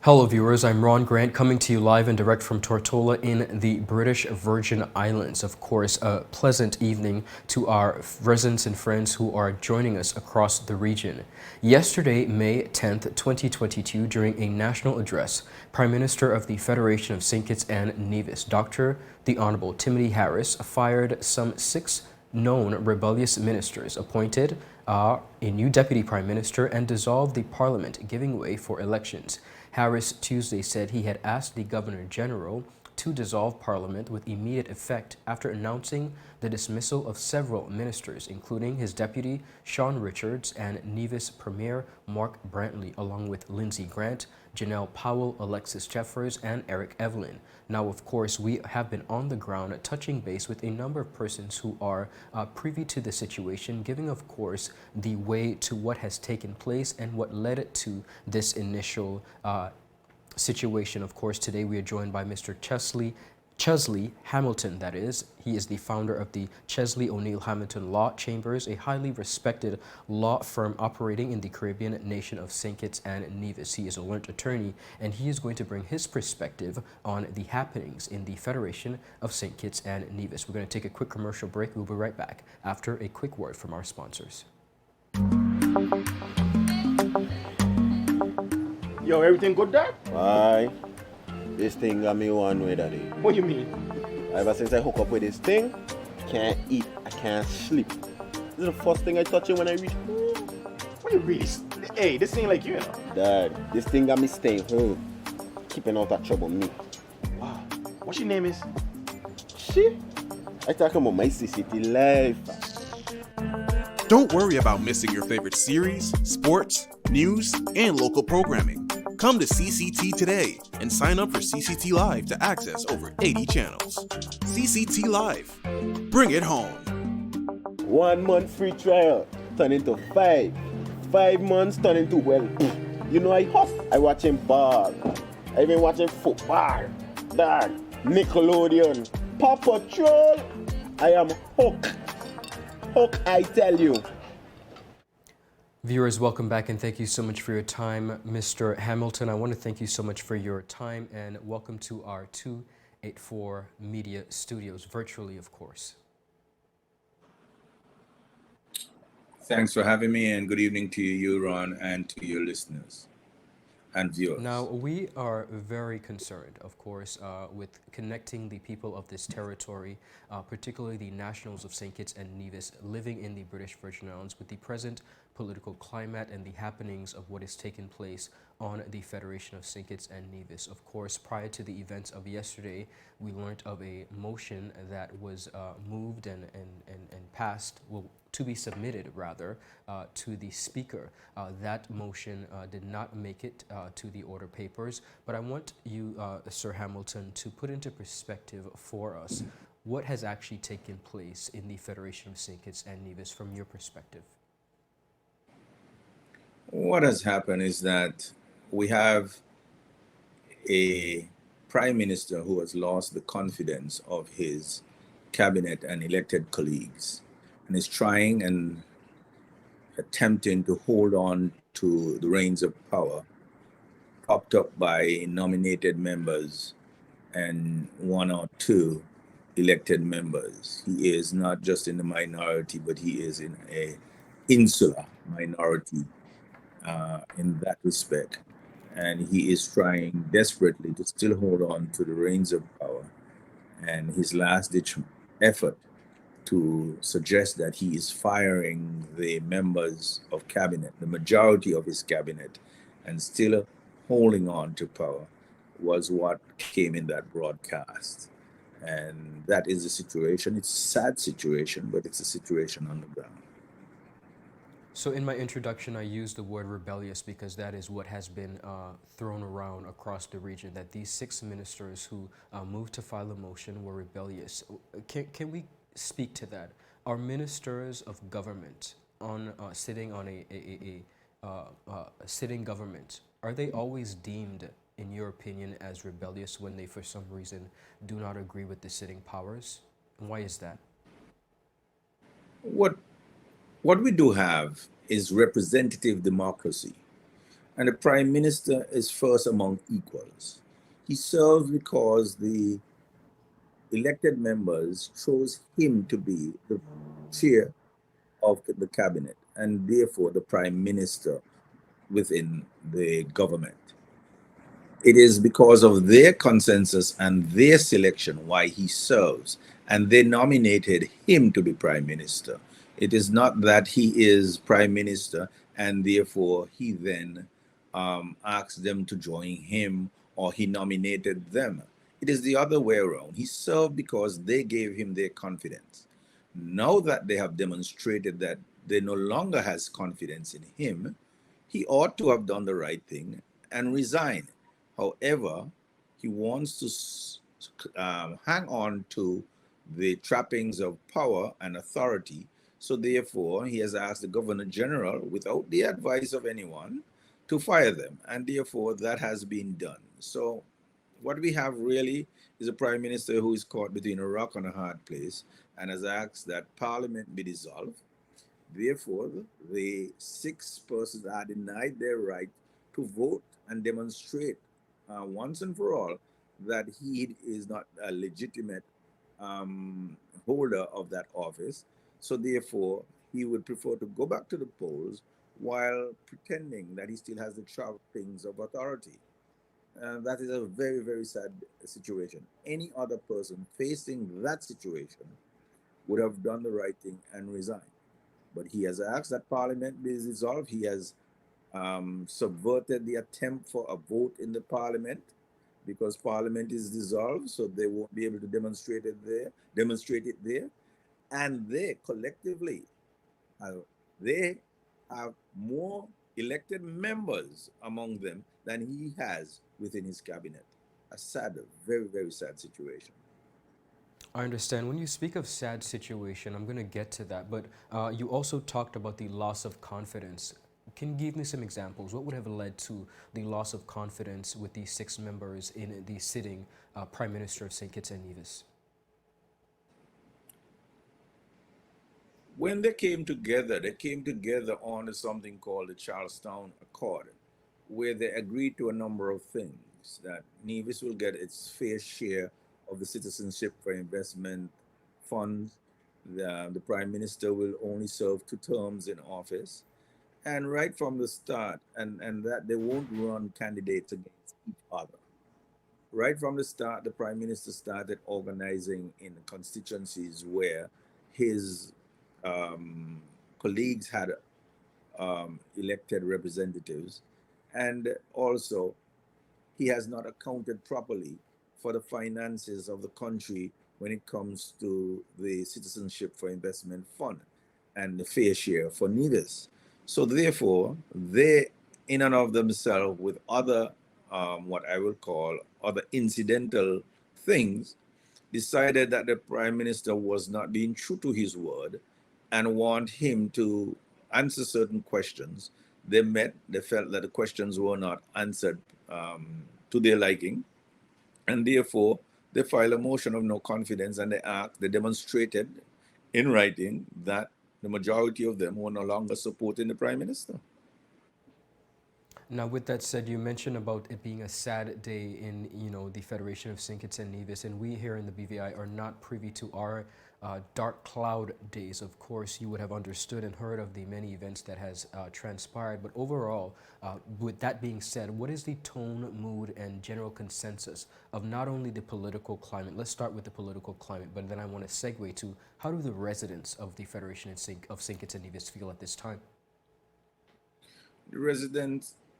Hello viewers, I'm Ron Grant coming to you live and direct from Tortola in the British Virgin Islands. Of course, a pleasant evening to our residents and friends who are joining us across the region. Yesterday, May 10th, 2022, during a national address, Prime Minister of the Federation of St. Kitts and Nevis, Dr. the Honorable Timothy Harris, fired some 6 known rebellious ministers, appointed a new deputy prime minister, and dissolved the parliament, giving way for elections. Harris Tuesday said he had asked the Governor General to dissolve Parliament with immediate effect after announcing the dismissal of several ministers, including his deputy Sean Richards and Nevis Premier Mark Brantley, along with Lindsey Grant, Janelle Powell, Alexis Jeffers, and Eric Evelyn. Now, of course, we have been on the ground touching base with a number of persons who are privy to the situation, giving, of course, the way to what has taken place and what led it to this initial situation. Of course, today we are joined by Mr. Chesley Hamilton, that is. He is the founder of the Chesley O Hamilton Law Chambers, a highly respected law firm operating in the Caribbean nation of St. Kitts and Nevis. He is a learned attorney, and he is going to bring his perspective on the happenings in the Federation of St. Kitts and Nevis. We're going to take a quick commercial break. We'll be right back after a quick word from our sponsors. Yo, everything good, Dad? Aye. This thing got me one way, Daddy. What do you mean? Ever since I hook up with this thing, can't eat, I can't sleep. This is the first thing I touch it when I reach home. What you really? Hey, this ain't like you, Dad, this thing got me staying home, keeping out of trouble me. Wow. What your name is? Shit. I talking about my CCT life. Don't worry about missing your favorite series, sports, news, and local programming. Come to CCT today and sign up for CCT Live to access over 80 channels. CCT Live. Bring it home. 1 month free trial turn into 5. 5 months turn into, well, you know I huff. I watching ball. I been watching football. Dad, Nickelodeon, Paw Patrol. I am hooked. Hook, I tell you. Viewers, welcome back and thank you so much for your time. Mr. Hamilton, I want to thank you so much for your time and welcome to our 284 Media Studios, virtually, of course. Thanks for having me, and good evening to you, Ron, and to your listeners and viewers. Now, we are very concerned, of course, with connecting the people of this territory, particularly the nationals of St. Kitts and Nevis living in the British Virgin Islands, with the present political climate and the happenings of what has taken place on the Federation of St. Kitts and Nevis. Of course, prior to the events of yesterday, we learned of a motion that was moved and passed, well, to be submitted, rather, to the Speaker. That motion did not make it to the order papers, but I want you, Sir Hamilton, to put into perspective for us what has actually taken place in the Federation of St. Kitts and Nevis from your perspective. What has happened is that we have a prime minister who has lost the confidence of his cabinet and elected colleagues, and is trying and attempting to hold on to the reins of power, propped up by nominated members and 1 or 2 elected members. He is not just in the minority, but he is in a insular minority in that respect. And he is trying desperately to still hold on to the reins of power. And his last-ditch effort to suggest that he is firing the members of cabinet, the majority of his cabinet, and still holding on to power was what came in that broadcast. And that is the situation. It's a sad situation, but it's a situation on the ground. So in my introduction, I used the word rebellious because that is what has been thrown around across the region, that these 6 ministers who moved to file a motion were rebellious. Can we speak to that? Are ministers of government sitting on a sitting government, are they always deemed, in your opinion, as rebellious when they, for some reason, do not agree with the sitting powers? And why is that? What we do have is representative democracy. And the prime minister is first among equals. He serves because the elected members chose him to be the chair of the cabinet and therefore the prime minister within the government. It is because of their consensus and their selection why he serves, and they nominated him to be prime minister. It is not that he is prime minister and therefore he then asked them to join him or he nominated them. It is the other way around. He served because they gave him their confidence. Now that they have demonstrated that they no longer has confidence in him, he ought to have done the right thing and resign. However, he wants to hang on to the trappings of power and authority. So therefore, he has asked the Governor General, without the advice of anyone, to fire them. And therefore, that has been done. So what we have really is a prime minister who is caught between a rock and a hard place and has asked that parliament be dissolved. Therefore, the six persons are denied their right to vote and demonstrate once and for all that he is not a legitimate holder of that office. So, therefore, he would prefer to go back to the polls while pretending that he still has the trappings of authority. That is a very, very sad situation. Any other person facing that situation would have done the right thing and resigned. But he has asked that parliament be dissolved. He has subverted the attempt for a vote in the parliament because parliament is dissolved, so they won't be able to demonstrate it there. And they collectively, they have more elected members among them than he has within his cabinet. A sad, very, very sad situation. I understand. When you speak of sad situation, I'm going to get to that, but you also talked about the loss of confidence. Can you give me some examples? What would have led to the loss of confidence with these six members in the sitting Prime Minister of St. Kitts and Nevis? When they came together on something called the Charlestown Accord, where they agreed to a number of things that Nevis will get its fair share of the Citizenship for Investment funds. The Prime Minister will only serve 2 terms in office. And right from the start, and that they won't run candidates against each other. Right from the start, the Prime Minister started organizing in constituencies where his colleagues had elected representatives, and also he has not accounted properly for the finances of the country when it comes to the Citizenship for Investment Fund and the fair share for Nevis. So therefore, they, in and of themselves, with other, what I will call other incidental things, decided that the prime minister was not being true to his word and want him to answer certain questions. They felt that the questions were not answered to their liking, and therefore they filed a motion of no confidence and they demonstrated in writing that the majority of them were no longer supporting the prime minister. Now, with that said, you mentioned about it being a sad day in, the Federation of St. Kitts and Nevis, and we here in the BVI are not privy to our dark cloud days. Of course, you would have understood and heard of the many events that has transpired, but overall, with that being said, what is the tone, mood, and general consensus of not only the political climate? Let's start with the political climate, but then I want to segue to how do the residents of the Federation of St. Kitts and Nevis feel at this time?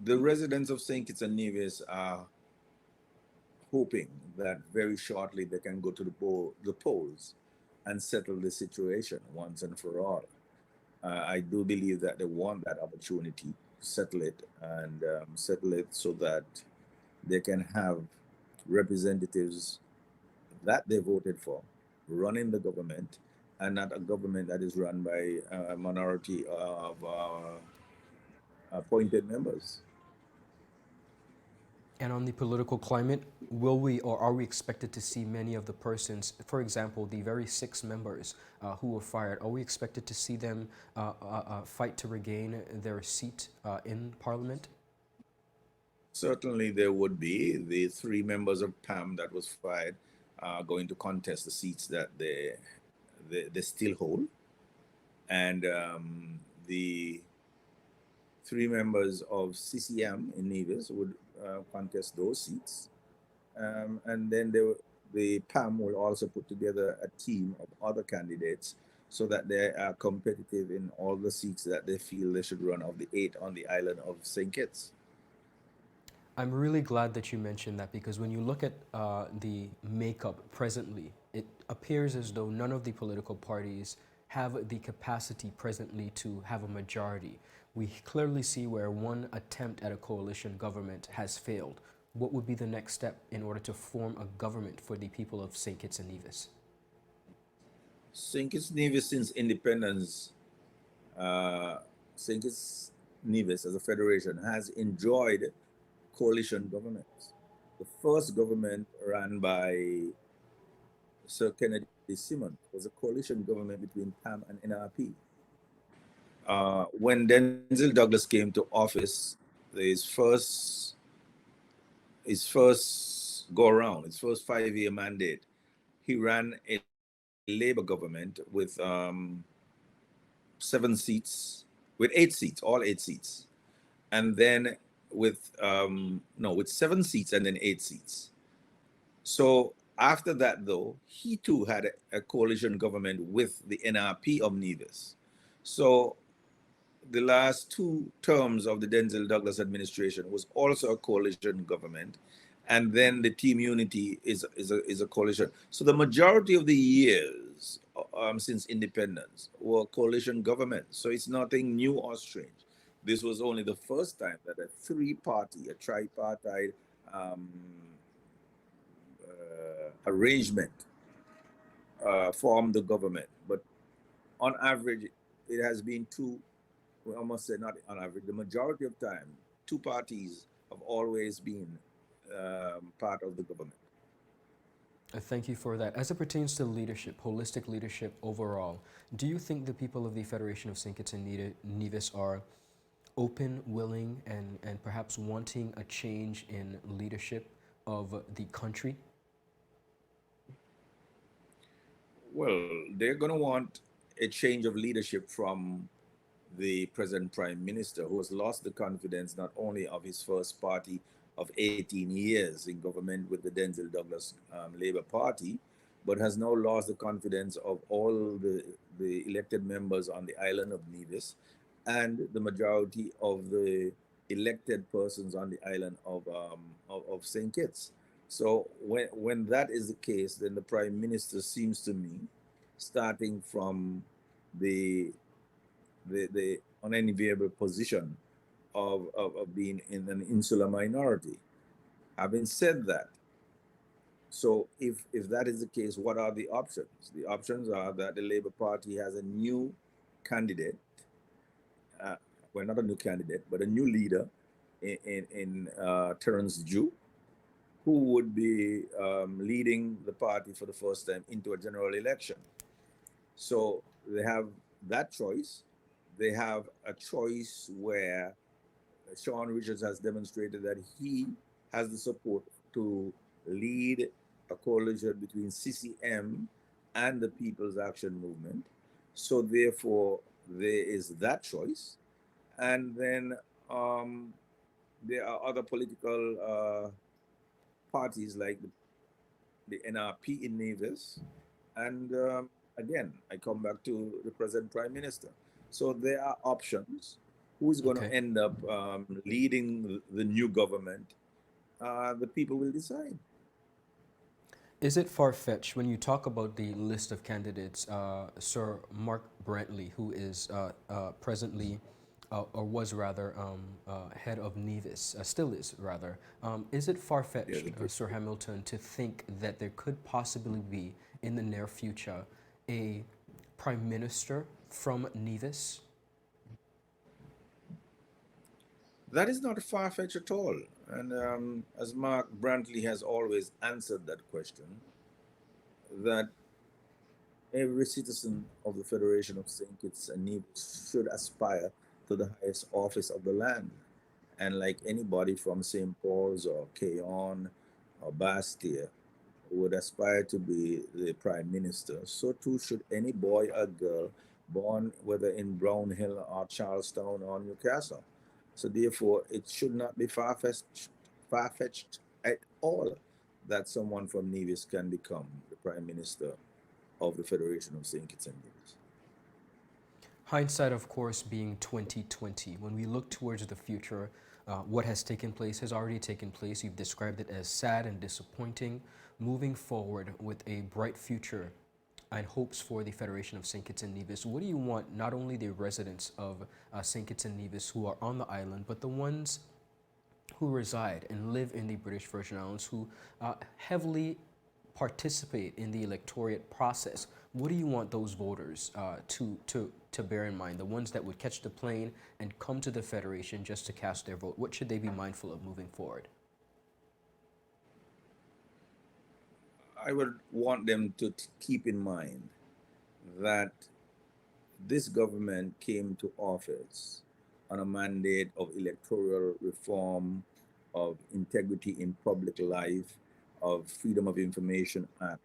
The residents of St. Kitts and Nevis are hoping that very shortly they can go to the polls and settle the situation once and for all. I do believe that they want that opportunity to settle it and settle it so that they can have representatives that they voted for running the government and not a government that is run by a minority of appointed members. And on the political climate, will we or are we expected to see many of the persons, for example, the very six members who were fired, are we expected to see them fight to regain their seat in Parliament? Certainly, there would be the three members of PAM that was fired going to contest the seats that they still hold, and the three members of CCM in Nevis would contest those seats, and then the PAM will also put together a team of other candidates so that they are competitive in all the seats that they feel they should run of the 8 on the island of St. Kitts. I'm really glad that you mentioned that because when you look at the makeup presently, it appears as though none of the political parties have the capacity presently to have a majority. We clearly see where one attempt at a coalition government has failed. What would be the next step in order to form a government for the people of St. Kitts and Nevis? St. Kitts Nevis, since independence, uh, St. Kitts Nevis as a federation has enjoyed coalition governments. The first government ran by Sir Kennedy Simon was a coalition government between PAM and NRP. When Denzel Douglas came to office, his first go around, his first 5-year mandate, he ran a Labour government with 7 seats, with 8 seats, all 8 seats, and then with with 7 seats and then 8 seats. So after that, though, he too had a coalition government with the NRP of Nevis. So the last 2 terms of the Denzel Douglas administration was also a coalition government, and then the Team Unity is a coalition. So the majority of the years since independence were coalition governments. So it's nothing new or strange. This was only the first time that a 3-party, a tripartite arrangement formed the government. But on average, it has been 2. Well, I must say not on average, the majority of time, 2 parties have always been part of the government. Thank you for that. As it pertains to leadership, holistic leadership overall, do you think the people of the Federation of St. Kitts and Nevis are open, willing, and perhaps wanting a change in leadership of the country? Well, they're going to want a change of leadership from the present prime minister, who has lost the confidence not only of his first party of 18 years in government with the Denzel Douglas Labour Party, but has now lost the confidence of all the elected members on the island of Nevis and the majority of the elected persons on the island of St. Kitts. So when that is the case, then the prime minister seems to me, starting from the unenviable position of being in an insular minority. Having said that, so if that is the case, what are the options? The options are that the Labour Party has a new candidate, well, not a new candidate, but a new leader in Terence Jew, who would be leading the party for the first time into a general election. So they have that choice. They have a choice where Sean Richards has demonstrated that he has the support to lead a coalition between CCM and the People's Action Movement. So therefore, there is that choice. And then there are other political parties like the NRP in Nevis. And again, I come back to the present prime minister. So there are options. Who's going to end up leading the new government? The people will decide. Is it far-fetched when you talk about the list of candidates, Sir Mark Brantley, who is presently, or was rather, head of Nevis, still is rather, is it far-fetched, Sir Hamilton, to think that there could possibly be, in the near future, a prime minister from Nevis? That is not far-fetched at all. And as Mark Brantley has always answered that question, that every citizen of the Federation of St. Kitts and Nevis should aspire to the highest office of the land. And like anybody from St. Paul's or Keon or Bastia would aspire to be the prime minister, so too should any boy or girl born whether in Brown Hill or Charlestown or Newcastle. So therefore, it should not be far-fetched at all that someone from Nevis can become the prime minister of the Federation of St. Kitts and Nevis. Hindsight, of course, being 2020. When we look towards the future, what has taken place has already taken place. You've described it as sad and disappointing. Moving forward with a bright future and hopes for the Federation of St. Kitts and Nevis, what do you want not only the residents of St. Kitts and Nevis who are on the island, but the ones who reside and live in the British Virgin Islands who heavily participate in the electorate process? What do you want those voters to bear in mind? The ones that would catch the plane and come to the Federation just to cast their vote. What should they be mindful of moving forward? I would want them to keep in mind that this government came to office on a mandate of electoral reform, of integrity in public life, of Freedom of Information Act,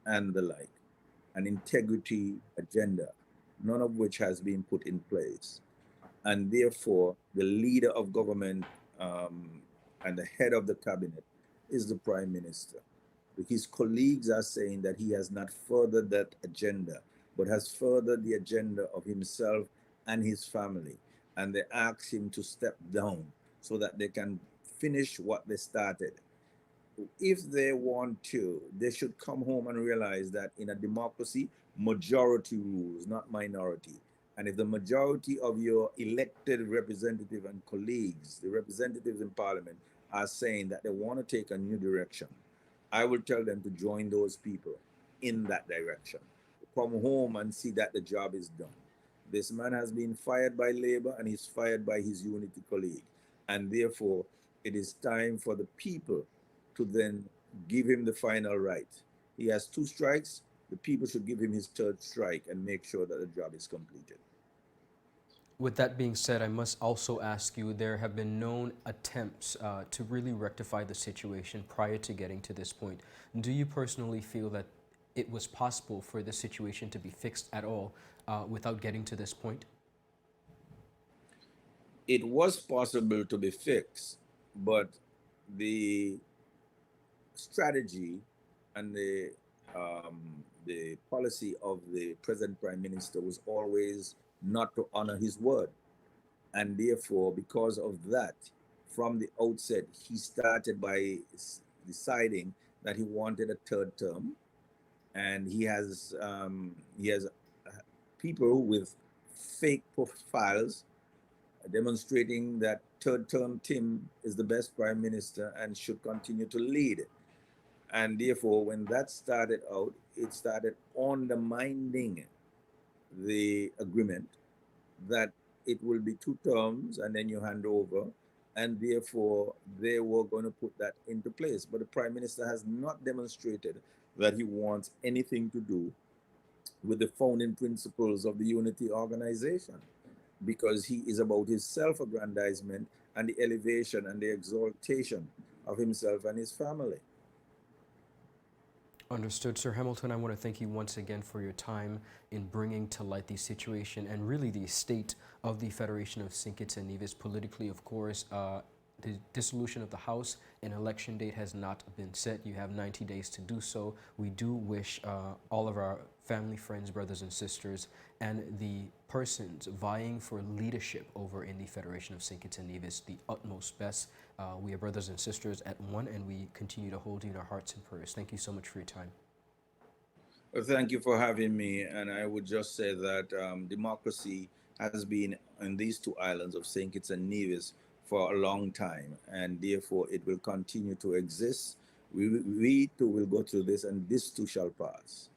and the like, an integrity agenda, none of which has been put in place. And therefore, the leader of government and the head of the cabinet is the prime minister. His colleagues are saying that he has not furthered that agenda, but has furthered the agenda of himself and his family. And they ask him to step down so that they can finish what they started. If they want to, they should come home and realize that in a democracy, majority rules, not minority. And if the majority of your elected representative and colleagues, the representatives in parliament, are saying that they want to take a new direction, I will tell them to join those people in that direction. Come home and see that the job is done. This man has been fired by Labour and he's fired by his Unity colleague. And therefore, it is time for the people to then give him the final right. He has 2 strikes. The people should give him his 3rd strike and make sure that the job is completed. With that being said, I must also ask you, there have been known attempts to really rectify the situation prior to getting to this point. Do you personally feel that it was possible for the situation to be fixed at all without getting to this point? It was possible to be fixed, but the strategy and the policy of the present prime minister was always not to honor his word. And therefore, because of that, from the outset, he started by deciding that he wanted a 3rd term. And he has people with fake profiles demonstrating that 3rd term Tim is the best prime minister and should continue to lead. And therefore, when that started out, it started undermining the agreement that it will be 2 terms and then you hand over. And therefore, they were going to put that into place. But the prime minister has not demonstrated that he wants anything to do with the founding principles of the Unity organization, because he is about his self-aggrandizement and the elevation and the exaltation of himself and his family. Understood. Sir Hamilton, I want to thank you once again for your time in bringing to light the situation and really the state of the Federation of St. Kitts and Nevis politically. Of course, the dissolution of the House, an election date has not been set. You have 90 days to do so. We do wish all of our family, friends, brothers and sisters, and the persons vying for leadership over in the Federation of St. Kitts and Nevis the utmost best. We are brothers and sisters at one, and we continue to hold you in our hearts and prayers. Thank you so much for your time. Well, thank you for having me. And I would just say that democracy has been in these 2 islands of St. Kitts and Nevis for a long time, and therefore it will continue to exist. We too will go through this, and this too shall pass,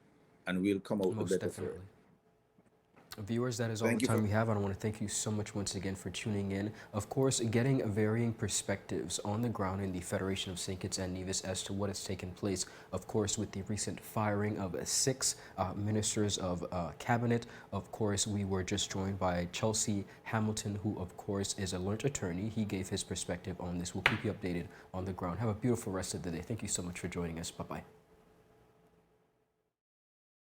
and we'll come out Most the better definitely. for it. Viewers, that is all Thank the you time for- we have, and I want to thank you so much once again for tuning in. Of course, getting varying perspectives on the ground in the Federation of St. Kitts and Nevis as to what has taken place, of course, with the recent firing of 6 ministers of cabinet. Of course, we were just joined by Chesley Hamilton, who, of course, is a learned attorney. He gave his perspective on this. We'll keep you updated on the ground. Have a beautiful rest of the day. Thank you so much for joining us. Bye-bye.